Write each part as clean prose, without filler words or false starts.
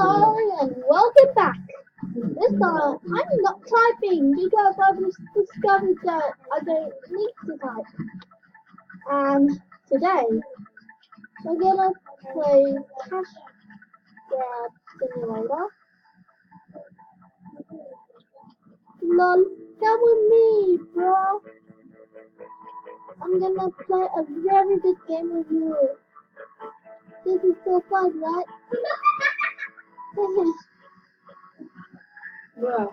Hello and welcome back. This time I'm not typing because I've just discovered that I don't need to type. And today we're gonna play Cash Grab Simulator. Lol, come with me, bro. I'm gonna play a very good game with you. This is so fun, right? Bro.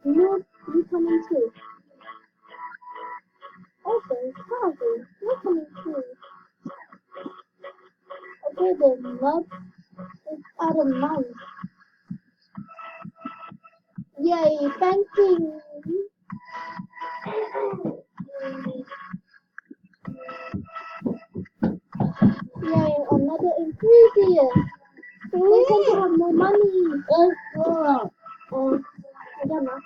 You coming too. Also, Harvey, you're coming too. Okay, the mud is out of money. Yay, banking! Yay, another enthusiast! We can have more money! I don't know.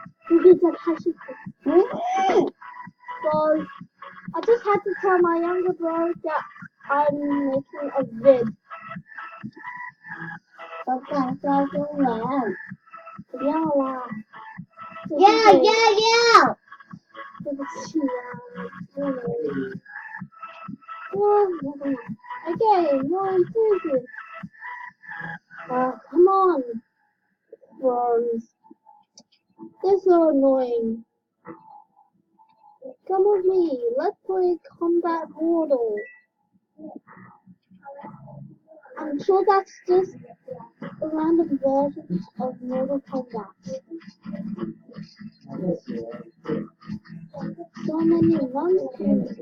So, I just had to tell my younger bro that I'm making a vid. 我敢说中文。不要啦。要。对不起啊，Okay, more enthusiasts. Come on, bros. They're so annoying. Come with me. Let's play Combat Mortal. I'm sure that's just a random version of Mortal Kombat. So many monsters.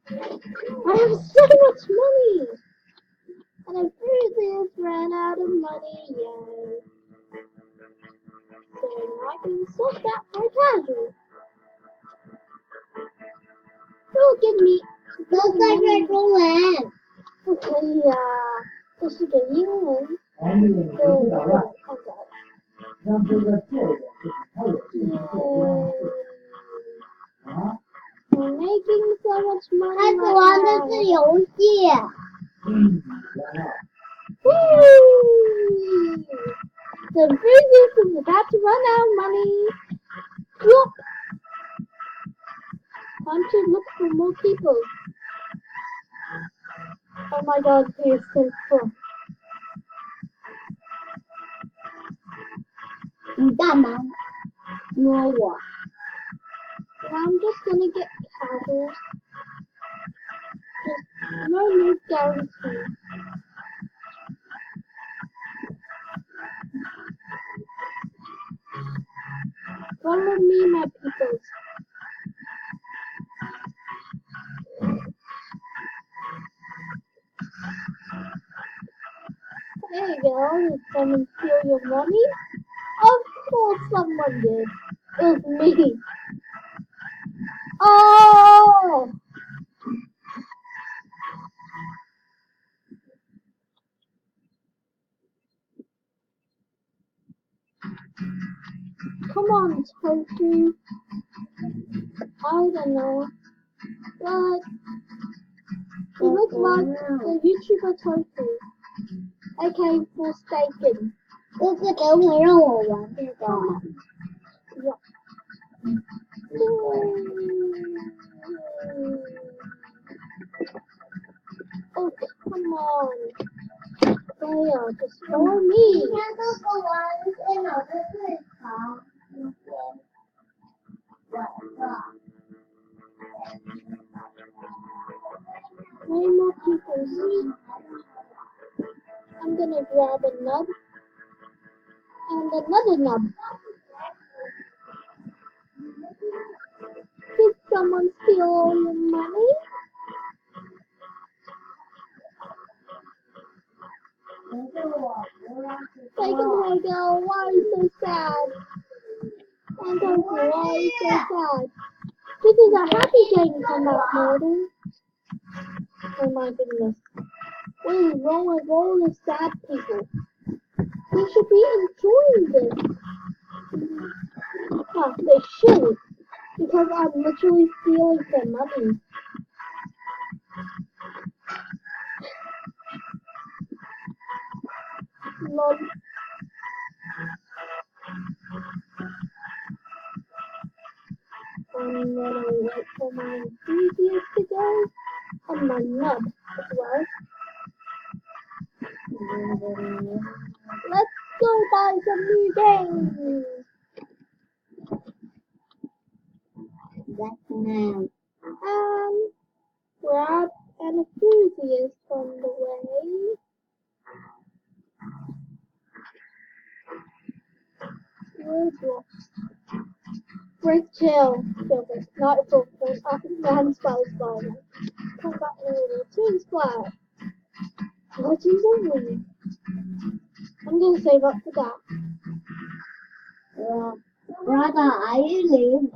I have so much money! And enthusiasts ran out of money, yay. So I can swap that for casual. Who'll give me 都在这中文。不可以啊，这是个英文。就我看着。I'm making so much money. 他只玩的是游戏。Woo! The enthusiast is about to run out of money. Whoop! Time to look for more people. Oh my god, he is so full. 你干嘛摸我 I'm just gonna get casual. Just no new guarantee. Follow me, my peoples. Hey girl, did someone steal your money? Of course someone did. It was me. Oh! Come on, Tofu. I don't know. But he looks like the YouTuber Tofu. Okay, forsaken. 就是等会让我玩这个。Yeah. Oh, come on. They are just for me. 今天这个玩电脑的最长时间。Three more people. I'm gonna grab a nub and another nub. Did someone steal all your money? Take it away, girl. Why are you so sad? And why are you so sad? This is a happy game, Combat Mortal. Oh my goodness. What is wrong with all the sad people? They should be enjoying this. Well, they shouldn't, because I'm literally stealing their money. Lol. I'm gonna wait for my enthusiast to go, and my nub as well. Let's go buy some new games! That's now. Grab an enthusiast on the way. Where's what? Break chill. Silver. Nightfall. Man spells violence. Combat order. Twin splat. Legends only. I'm gonna save up for that. Brother, are you leave?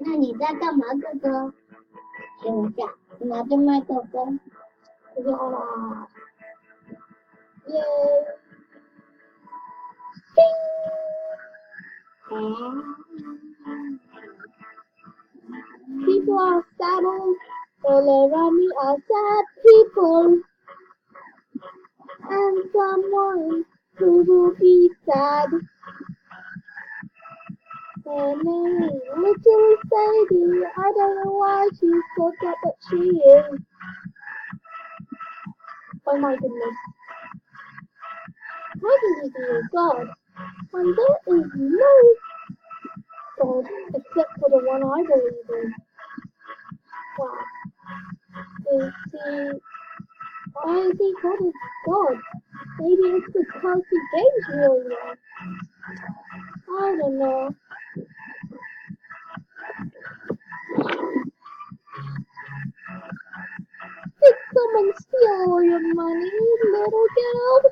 那你在干嘛，哥哥？等一下，拿着麦克风。Yeah. Yay. People are saddled. All around me are sad people. And someone who will be sad. Her name is Little Sadie. I don't know why she's so sad, but she is. Oh my goodness. How can you be a god when there is no god except for the one I believe in? Wow. Why is he called a god? Maybe it's because he games really well. I don't know. Did someone steal all your money, little girl?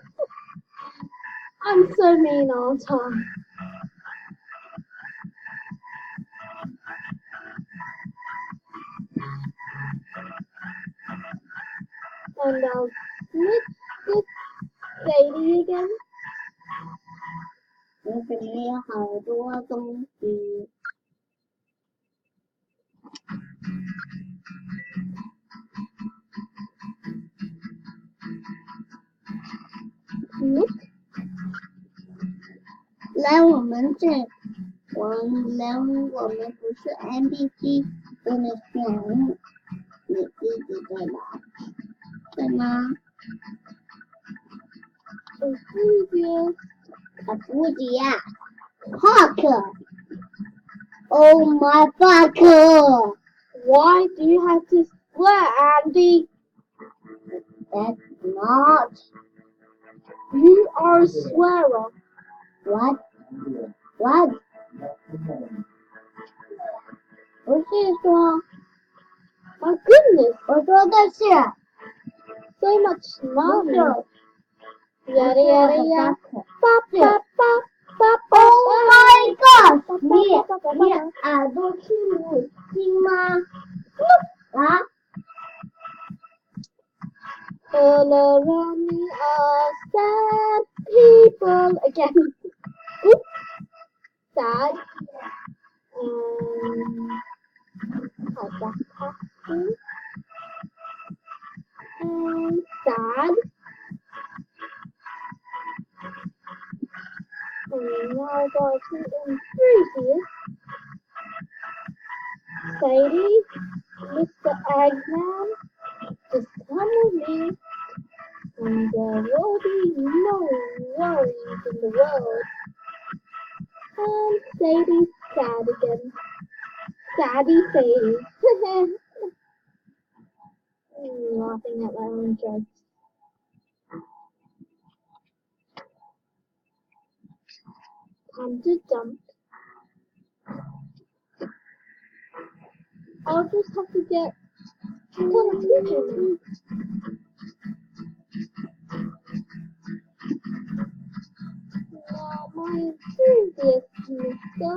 I'm so mean, aren't I? And I'll snitch this Sadie again. 我这里有好多东西。Look. 来，我们不是 NPC， 真的熊，你弟弟在哪？对吗？ Enthusiast. 不急呀 ，Fuck! Oh my fuck! Why do you have to swear, Andy? That's not. You are a swearer. What? What? 不是说， My goodness, 我说的是 so much 不 smiling. 是 Yada yada yada. Ba ba ba ba ba. Oh my god! 你耳朵是母亲吗？啊？ All around me are sad people again. Oops. Sad. How's that happen? And sad. And now I got to enthusiast. Sadie, Mr. Eggman, just come with me, and there will be no worries in the world. And Sadie's sad again. Sadie Sadie. Laughing at my own jokes. Time to dump. I'll just have to get one teacher. Now my enthusiast, mister.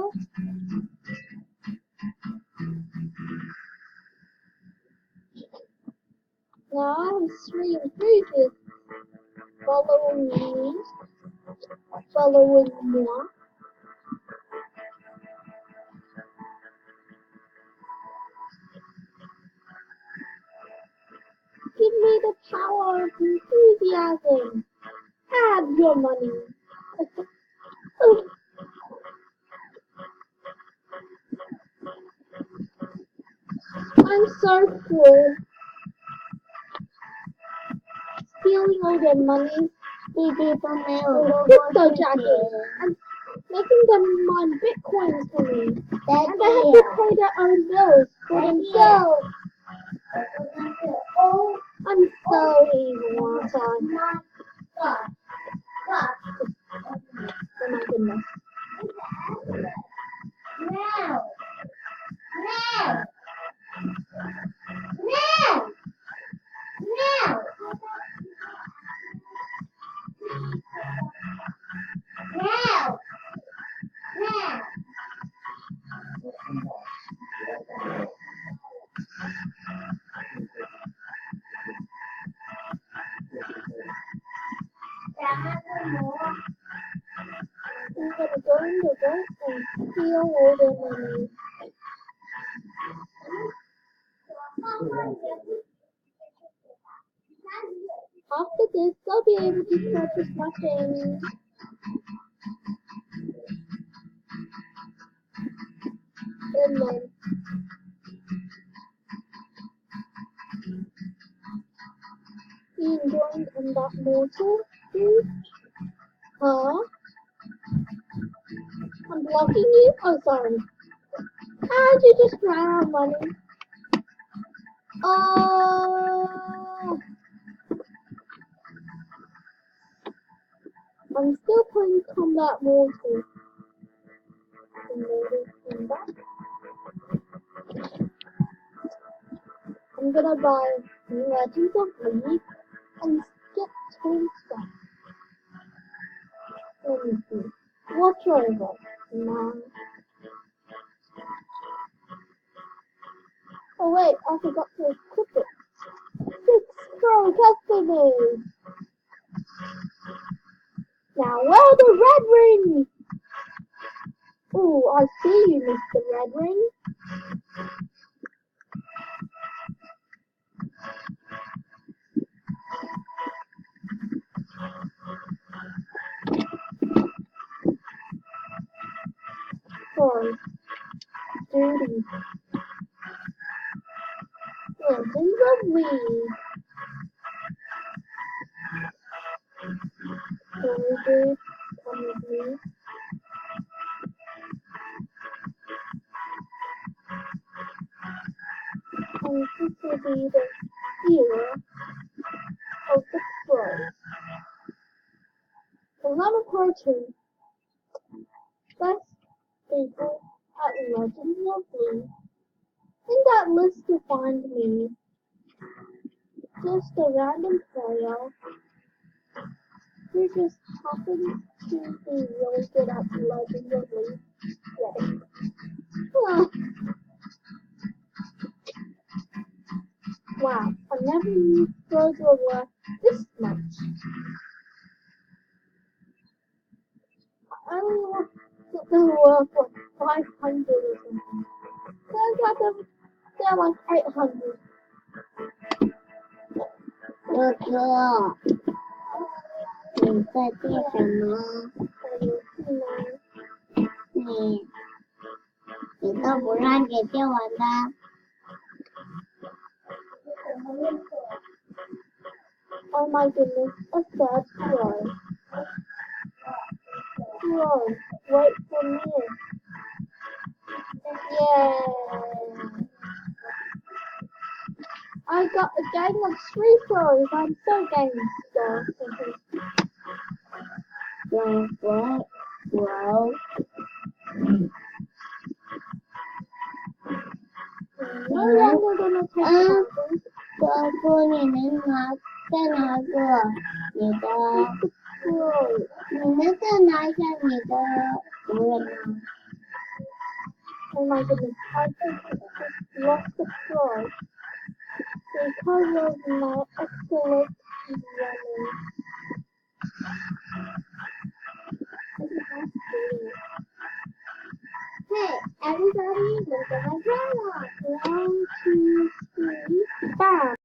Now I have 3 enthusiasts following me, following moi. Give me the power of enthusiasm. Have your money. I'm so full. Stealing all their money. Crypto jacking. And making them mine bitcoins for me. And they have to pay their own bills for themselves. I'm so evil, aren't I? Oh my goodness. I'm gonna go in the bank and steal all their money. After this, they'll be able to purchase my things. And then you enjoying combat mortal? Huh? I'm blocking you? Oh, sorry. How'd you just run out of money? Oh, I'm still playing combat mortal. I'm gonna buy Legends of League and get 10 stuff. Let me see. Watch over. Now. Oh wait, I forgot to equip it. 6 pro customers. Now where's the red ring? Oh, I see you, Mr. Red Ring. Sorry. Dirty. Legends of League. Sorry, dude. Come with me. And this will be the era of the pros. Because I'm a pro too. Best people at Legends of League. In that list to find me, just a random player who just happens to be really good at Legends of League. Yeah. Wow, I never knew pros were worth this much. I only want that they were worth like 500 or something. Turns out they're like 800. 哥哥，你在做什么？你都不让姐姐玩的。Oh my goodness, a third pro. Pro, wait for me. Yeah. I got a gang of 3 pros. I'm so gangster. Wow. No longer gonna take something. 哥哥，你能再拿个你的？你能再拿一下你的主人吗？ Oh my goodness, I think I just lost the pro because of my excellent running. Hey, everybody, look at my camera. 1, 2, 3, bam!